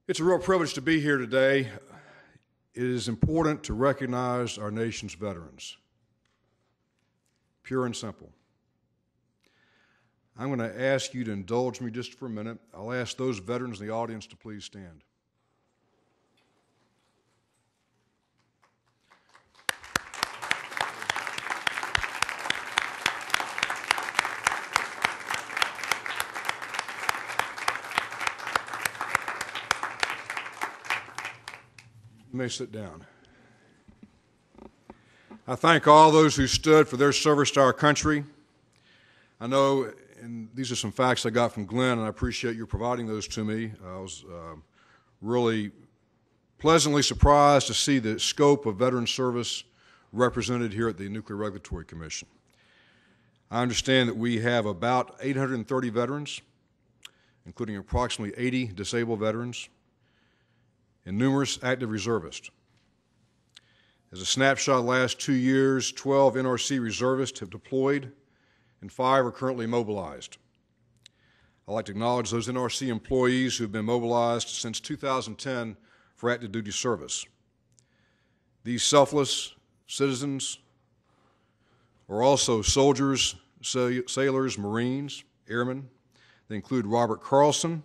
It's a real privilege to be here today. It is important to recognize our nation's veterans. Pure and simple. I'm going to ask you to indulge me just for a minute. I'll ask those veterans in the audience to please stand. You may sit down. I thank all those who stood for their service to our country. I know, and these are some facts I got from Glenn, and I appreciate you providing those to me. I was really pleasantly surprised to see the scope of veteran service represented here at the Nuclear Regulatory Commission. I understand that we have about 830 veterans, including approximately 80 disabled veterans, and numerous active reservists. As a snapshot of the last 2 years, 12 NRC reservists have deployed and 5 are currently mobilized. I'd like to acknowledge those NRC employees who have been mobilized since 2010 for active duty service. These selfless citizens are also soldiers, sailors, Marines, airmen. They include Robert Carlson.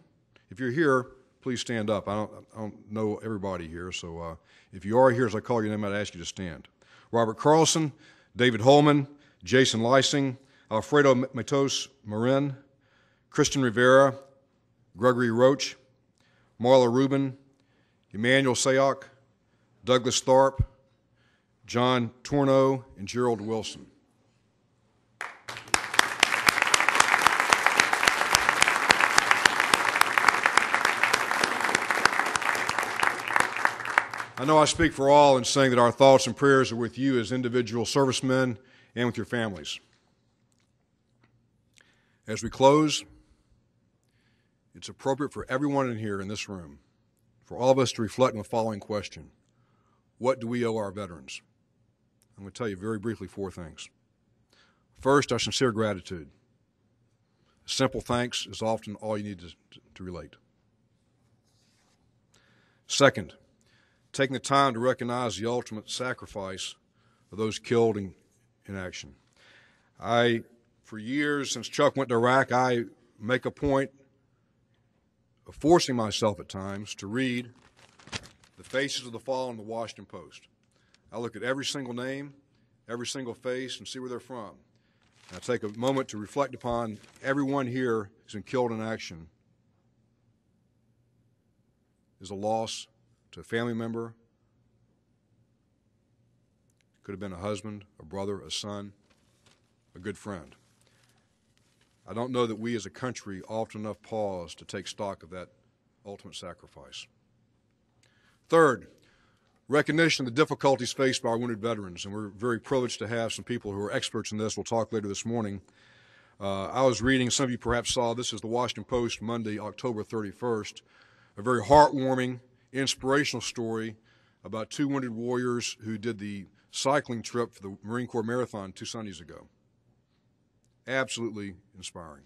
If you're here, please stand up. I don't know everybody here, so if you are here, as I call your name, I'd ask you to stand. Robert Carlson, David Holman, Jason Lysing, Alfredo Matos Marin, Christian Rivera, Gregory Roach, Marla Rubin, Emmanuel Sayok, Douglas Tharp, John Torno, and Gerald Wilson. I know I speak for all in saying that our thoughts and prayers are with you as individual servicemen and with your families. As we close, it's appropriate for everyone in here in this room, for all of us to reflect on the following question: what do we owe our veterans? I'm going to tell you very briefly 4 things. First, our sincere gratitude. Simple thanks is often all you need to relate. Second, taking the time to recognize the ultimate sacrifice of those killed in action. For years, since Chuck went to Iraq, I make a point of forcing myself at times to read the faces of the fallen in the Washington Post. I look at every single name, every single face, and see where they're from. And I take a moment to reflect upon everyone here who's been killed in action is a loss to a family member. Could have been a husband, a brother, a son, a good friend. I don't know that we as a country often enough pause to take stock of that ultimate sacrifice. Third, recognition of the difficulties faced by our wounded veterans, and we're very privileged to have some people who are experts in this. We'll talk later this morning. I was reading, some of you perhaps saw, this is the Washington Post, Monday, October 31st, a very heartwarming, inspirational story about 2 wounded warriors who did the cycling trip for the Marine Corps Marathon 2 Sundays ago. Absolutely inspiring.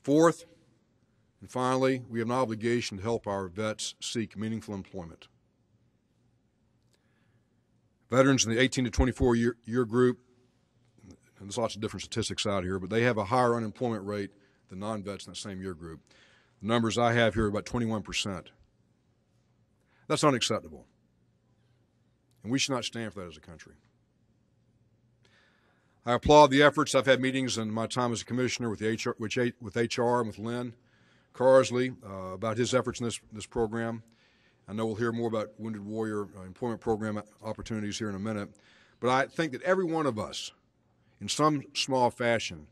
Fourth, and finally, we have an obligation to help our vets seek meaningful employment. Veterans in the 18 to 24 year group, and there's lots of different statistics out here, but they have a higher unemployment rate than non-vets in that same year group. The numbers I have here are about 21%. That's unacceptable. And we should not stand for that as a country. I applaud the efforts. I've had meetings in my time as a commissioner with HR and with Lynn Carsley about his efforts in this program. I know we'll hear more about Wounded Warrior employment program opportunities here in a minute. But I think that every one of us, in some small fashion,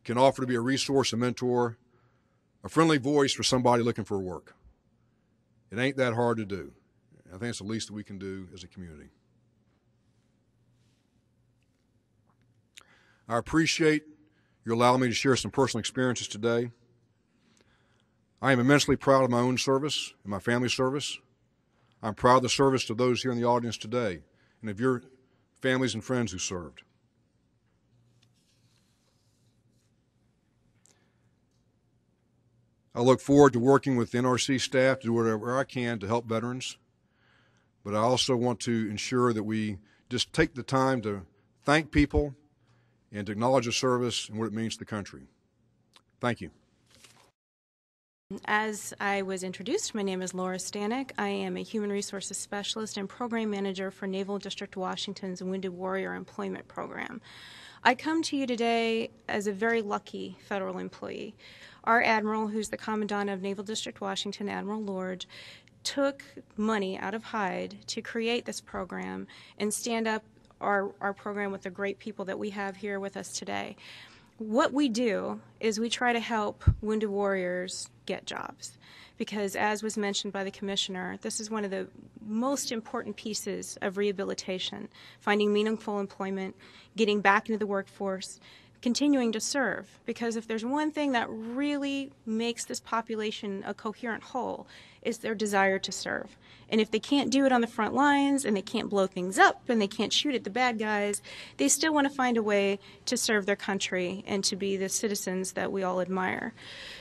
can offer to be a resource, a mentor, a friendly voice for somebody looking for work. It ain't that hard to do. I think it's the least that we can do as a community. I appreciate you allowing me to share some personal experiences today. I am immensely proud of my own service and my family's service. I'm proud of the service of those here in the audience today and of your families and friends who served. I look forward to working with the NRC staff to do whatever I can to help veterans, but I also want to ensure that we just take the time to thank people and to acknowledge the service and what it means to the country. Thank you. As I was introduced, my name is Laura Stanek. I am a Human Resources Specialist and Program Manager for Naval District Washington's Wounded Warrior Employment Program. I come to you today as a very lucky federal employee. Our Admiral, who's the Commandant of Naval District Washington, Admiral Lord, took money out of Hyde to create this program and stand up our program with the great people that we have here with us today. What we do is we try to help wounded warriors get jobs because, as was mentioned by the Commissioner, this is one of the most important pieces of rehabilitation, finding meaningful employment, getting back into the workforce, continuing to serve, because if there's one thing that really makes this population a coherent whole, is their desire to serve. And if they can't do it on the front lines, and they can't blow things up, and they can't shoot at the bad guys, they still want to find a way to serve their country and to be the citizens that we all admire.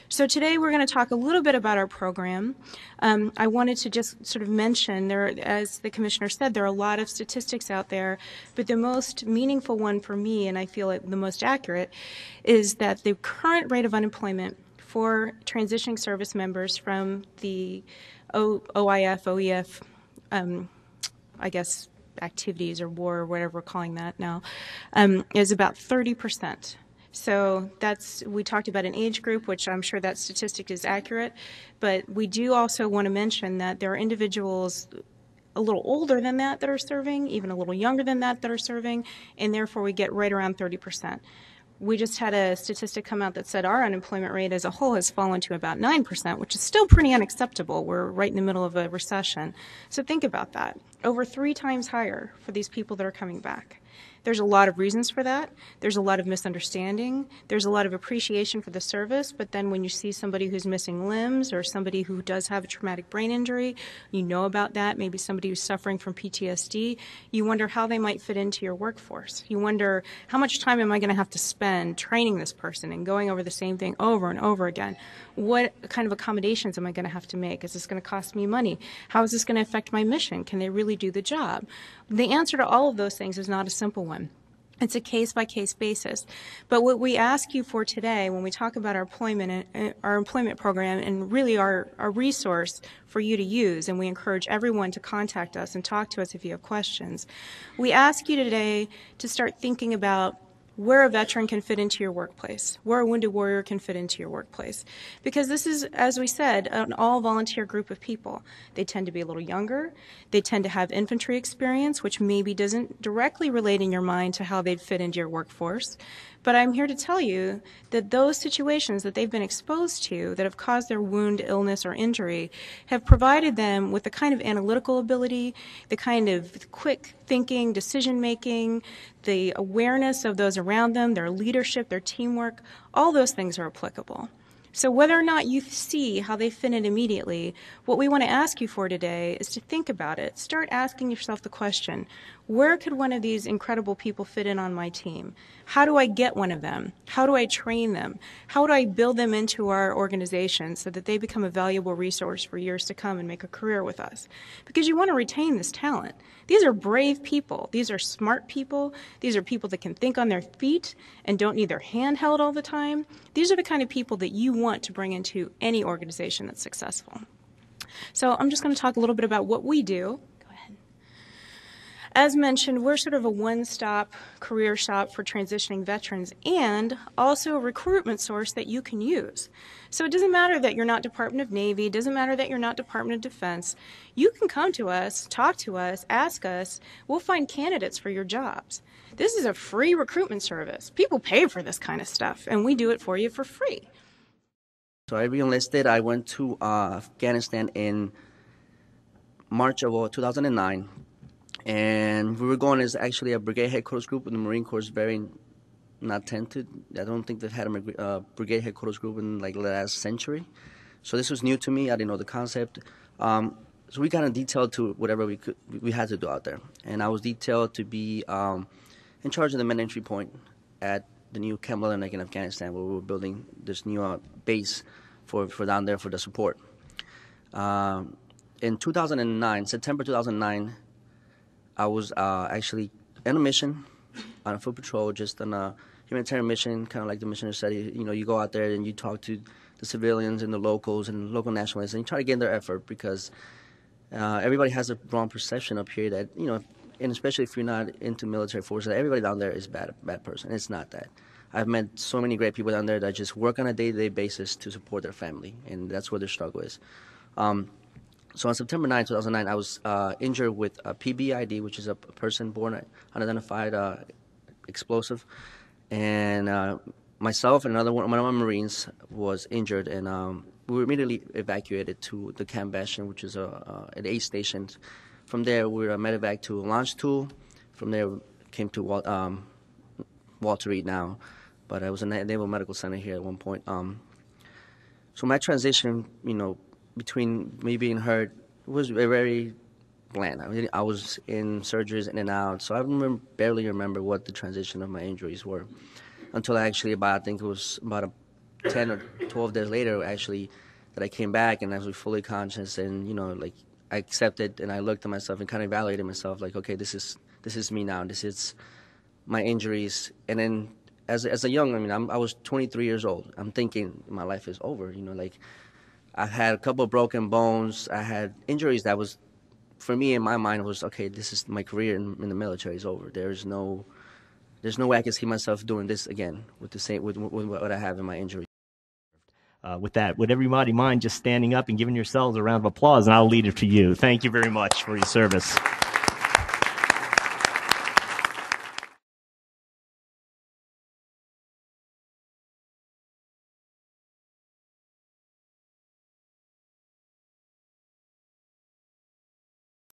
So today we're going to talk a little bit about our program. I wanted to just sort of mention, as the Commissioner said, there are a lot of statistics out there, but the most meaningful one for me, and I feel like the most accurate, is that the current rate of unemployment for transitioning service members from the OIF, OEF, I guess, activities or war or whatever we're calling that now, is about 30%. So we talked about an age group, which I'm sure that statistic is accurate, but we do also want to mention that there are individuals a little older than that are serving, even a little younger than that are serving, and therefore we get right around 30%. We just had a statistic come out that said our unemployment rate as a whole has fallen to about 9%, which is still pretty unacceptable. We're right in the middle of a recession. So think about that. Over 3 times higher for these people that are coming back. There's a lot of reasons for that. There's a lot of misunderstanding. There's a lot of appreciation for the service, but then when you see somebody who's missing limbs or somebody who does have a traumatic brain injury, you know about that, maybe somebody who's suffering from PTSD, you wonder how they might fit into your workforce. You wonder, how much time am I going to have to spend training this person and going over the same thing over and over again? What kind of accommodations am I going to have to make? Is this going to cost me money? How is this going to affect my mission? Can they really do the job? The answer to all of those things is not a simple one. It's a case-by-case basis. But what we ask you for today when we talk about our employment program and really our resource for you to use, and we encourage everyone to contact us and talk to us if you have questions, we ask you today to start thinking about where a veteran can fit into your workplace, where a wounded warrior can fit into your workplace. Because this is, as we said, an all-volunteer group of people. They tend to be a little younger. They tend to have infantry experience, which maybe doesn't directly relate in your mind to how they'd fit into your workforce. But I'm here to tell you that those situations that they've been exposed to that have caused their wound, illness, or injury have provided them with the kind of analytical ability, the kind of quick thinking, decision-making, the awareness of those around them, their leadership, their teamwork, all those things are applicable. So whether or not you see how they fit in immediately, what we want to ask you for today is to think about it. Start asking yourself the question, where could one of these incredible people fit in on my team? How do I get one of them? How do I train them? How do I build them into our organization so that they become a valuable resource for years to come and make a career with us? Because you want to retain this talent. These are brave people. These are smart people. These are people that can think on their feet and don't need their hand held all the time. These are the kind of people that you want to bring into any organization that's successful. So I'm just going to talk a little bit about what we do. Go ahead. As mentioned, we're sort of a one-stop career shop for transitioning veterans and also a recruitment source that you can use. So it doesn't matter that you're not Department of Navy, it doesn't matter that you're not Department of Defense. You can come to us, talk to us, ask us. We'll find candidates for your jobs. This is a free recruitment service. People pay for this kind of stuff, and we do it for you for free. So I re-enlisted. I went to Afghanistan in March of 2009, and we were going as actually a brigade headquarters group, and the Marine Corps is very not talented. I don't think they've had a brigade headquarters group in like the last century. So this was new to me. I didn't know the concept. So we kind of detailed to whatever we had to do out there, and I was detailed to be in charge of the main entry point at the new Camp Leatherneck in Afghanistan, where we were building this new base for down there for the support. In 2009, September 2009, I was actually on a mission, on a foot patrol, just on a humanitarian mission, kind of like the missionary said. You know, you go out there and you talk to the civilians and the locals and local nationalists, and you try to gain their effort because everybody has a wrong perception up here that, you know, and especially if you're not into military forces, everybody down there is bad person. It's not that. I've met so many great people down there that just work on a day-to-day basis to support their family, and that's where their struggle is. So on September 9, 2009, I was injured with a PBID, which is a person-born unidentified explosive, and myself and one of my Marines was injured, and we were immediately evacuated to the Camp Bastion, which is at 8 stations. From there, we were medevac to Launch Tool. From there, came to Walter Reed now, but I was in the Naval Medical Center here at one point. So my transition, you know, between me being hurt was very bland. I was in surgeries in and out, so I barely remember what the transition of my injuries were until I think it was about 10 or 12 days later, actually, that I came back and I was fully conscious, and, you know, like, I accepted and I looked at myself and kind of evaluated myself, like, okay, this is me now. This is my injuries. And then as a young, I was 23 years old. I'm thinking my life is over. You know, like, I had a couple of broken bones. I had injuries that was, for me in my mind, was, okay, this is my career in the military is over. There's no way I can see myself doing this again with what I have in my injury. With that, would everybody mind just standing up and giving yourselves a round of applause, and I'll lead it to you. Thank you very much for your service.